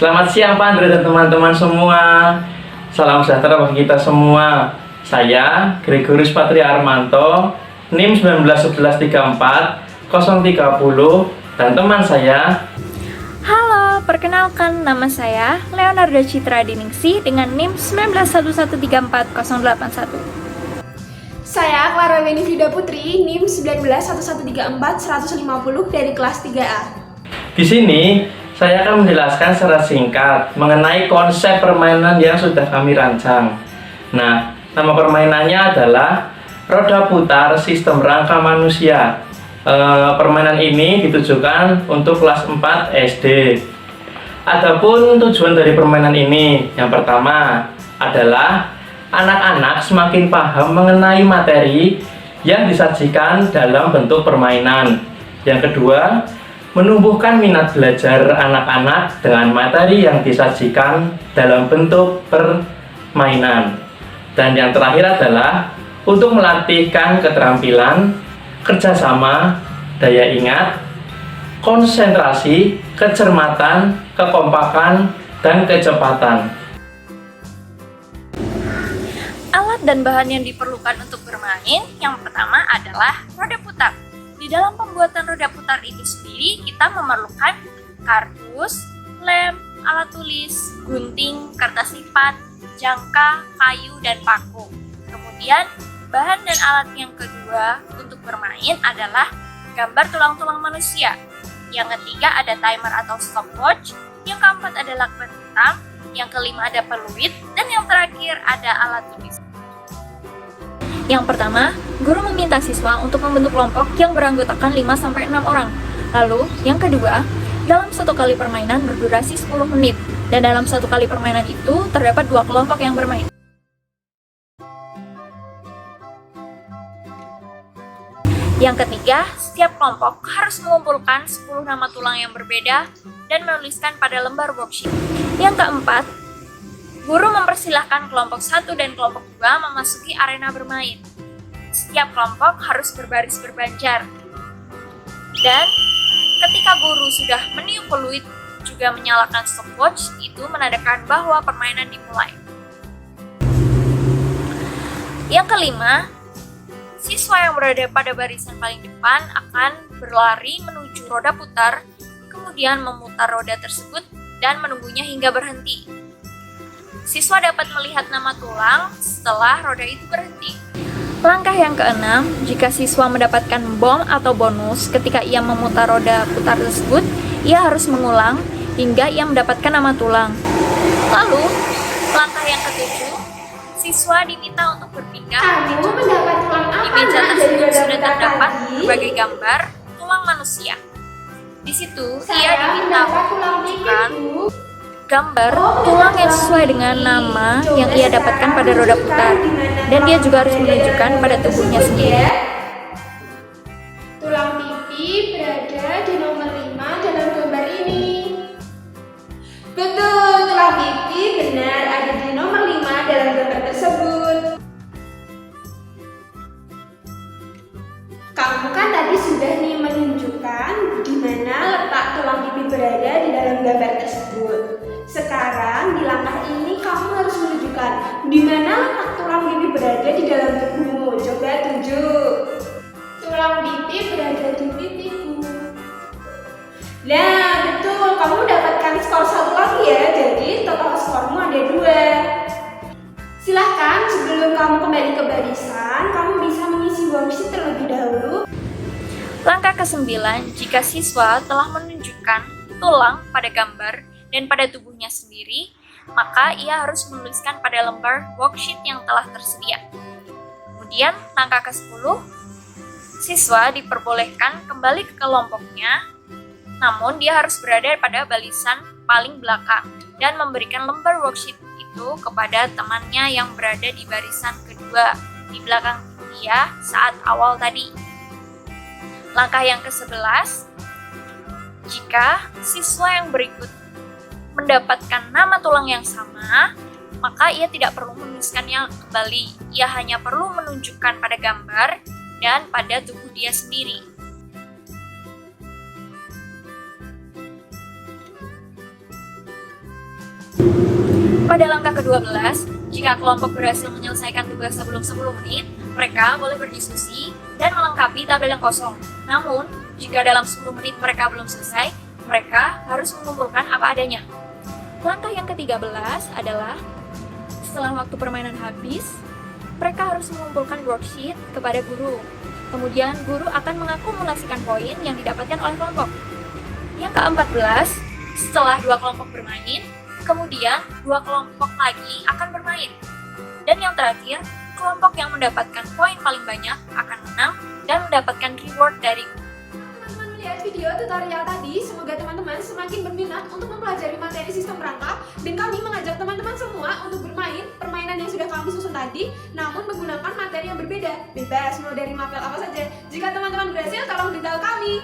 Selamat siang Pak Andre dan teman-teman semua. Salam sejahtera bagi kita semua. Saya Gregorius Patria Armanto, NIM 191134 030, dan teman saya. Halo, perkenalkan nama saya Leonardo Citra Diningsih dengan NIM 191134 081. Saya Clara Winifrida Putri, NIM 191134 150 dari kelas 3A. Di sini saya akan menjelaskan secara singkat mengenai konsep permainan yang sudah kami rancang. Nah, nama permainannya adalah roda putar sistem rangka manusia. Permainan ini ditujukan untuk kelas 4 SD. Adapun tujuan dari permainan ini, yang pertama adalah anak-anak semakin paham mengenai materi yang disajikan dalam bentuk permainan. Yang kedua, menumbuhkan minat belajar anak-anak dengan materi yang disajikan dalam bentuk permainan. Dan yang terakhir adalah untuk melatihkan keterampilan, kerjasama, daya ingat, konsentrasi, kecermatan, kekompakan, dan kecepatan. Alat dan bahan yang diperlukan untuk bermain, yang pertama adalah roda putar. Di dalam pembuatan roda putar itu sendiri, kita memerlukan kardus, lem, alat tulis, gunting, kertas lipat, jangka, kayu, dan paku. Kemudian, bahan dan alat yang kedua untuk bermain adalah gambar tulang-tulang manusia. Yang ketiga ada timer atau stopwatch. Yang keempat ada lakban hitam. Yang kelima ada peluit. Dan yang terakhir ada alat tulis. Yang pertama, guru meminta siswa untuk membentuk kelompok yang beranggotakan 5-6 orang. Lalu, yang kedua, dalam satu kali permainan berdurasi 10 menit. Dan dalam satu kali permainan itu, terdapat 2 kelompok yang bermain. Yang ketiga, setiap kelompok harus mengumpulkan 10 nama tulang yang berbeda dan menuliskan pada lembar worksheet. Yang keempat, guru mempersilahkan kelompok 1 dan kelompok 2 memasuki arena bermain. Setiap kelompok harus berbaris berbanjar. Dan ketika guru sudah meniup peluit juga menyalakan stopwatch, itu menandakan bahwa permainan dimulai. Yang kelima, siswa yang berada pada barisan paling depan akan berlari menuju roda putar, kemudian memutar roda tersebut dan menunggunya hingga berhenti. Siswa dapat melihat nama tulang setelah roda itu berhenti. Langkah yang keenam, jika siswa mendapatkan bom atau bonus ketika ia memutar roda putar tersebut, ia harus mengulang hingga ia mendapatkan nama tulang. Lalu, langkah yang ketujuh, siswa diminta untuk berpindah Kamu mendapat tulang di apa meja nak dari tersebut roda sudah putar terdapat tadi? berbagai gambar tulang manusia. Di situ, ia Saya diminta mendapat untuk tulang menunjukkan pipiku. gambar tulang yang sesuai dengan nama yang ia dapatkan pada roda putar, dan dia juga harus menunjukkan pada tubuhnya sendiri. Tulang pipi berada di nomor 5 dalam gambar ini. Betul, tulang pipi benar ada di nomor 5 dalam gambar tersebut. Kamu kan tadi sudah nih menunjukkan di mana letak tulang pipi berada di dalam gambar tersebut. Sekarang di langkah ini kamu harus menunjukkan di mana letak tulang pipi berada di dalam tubuhmu. Coba tunjuk. Tulang pipi berada di pipiku. Nah, betul. Kamu mendapatkan skor 1 lagi ya. Jadi total skormu ada 2. Silahkan sebelum kamu kembali ke barisan, kamu bisa mengisi worksheet terlebih dahulu. Langkah ke-9, jika siswa telah menunjukkan tulang pada gambar dan pada tubuhnya sendiri, maka ia harus menuliskan pada lembar worksheet yang telah tersedia. Kemudian, langkah ke-10, siswa diperbolehkan kembali ke kelompoknya, namun dia harus berada pada barisan paling belakang dan memberikan lembar worksheet itu kepada temannya yang berada di barisan kedua di belakang dia saat awal tadi. Langkah yang ke-11, jika siswa yang berikut mendapatkan nama tulang yang sama, maka ia tidak perlu menuliskannya kembali. Ia hanya perlu menunjukkan pada gambar dan pada tubuh dia sendiri. Pada langkah ke-12, jika kelompok berhasil menyelesaikan tugas sebelum 10 menit, mereka boleh berdiskusi dan melengkapi tabel yang kosong. Namun, jika dalam 10 menit mereka belum selesai, mereka harus mengumpulkan apa adanya. Langkah yang ke-13 adalah setelah waktu permainan habis, mereka harus mengumpulkan worksheet kepada guru. Kemudian, guru akan mengakumulasikan poin yang didapatkan oleh kelompok. Yang ke-14, setelah 2 kelompok bermain, kemudian 2 kelompok lagi akan bermain. Dan yang terakhir, kelompok yang mendapatkan poin paling banyak akan menang dan mendapatkan reward dari guru. Teman-teman melihat video tutorial tadi, semoga teman-teman semakin berminat untuk mempelajari materi sistem perangkap, dan kami mengajak teman-teman semua untuk bermain permainan yang sudah kami susun tadi, namun menggunakan materi yang berbeda. Bebas mau dari mapel apa saja. Jika teman-teman berhasil, tolong beritahu kami.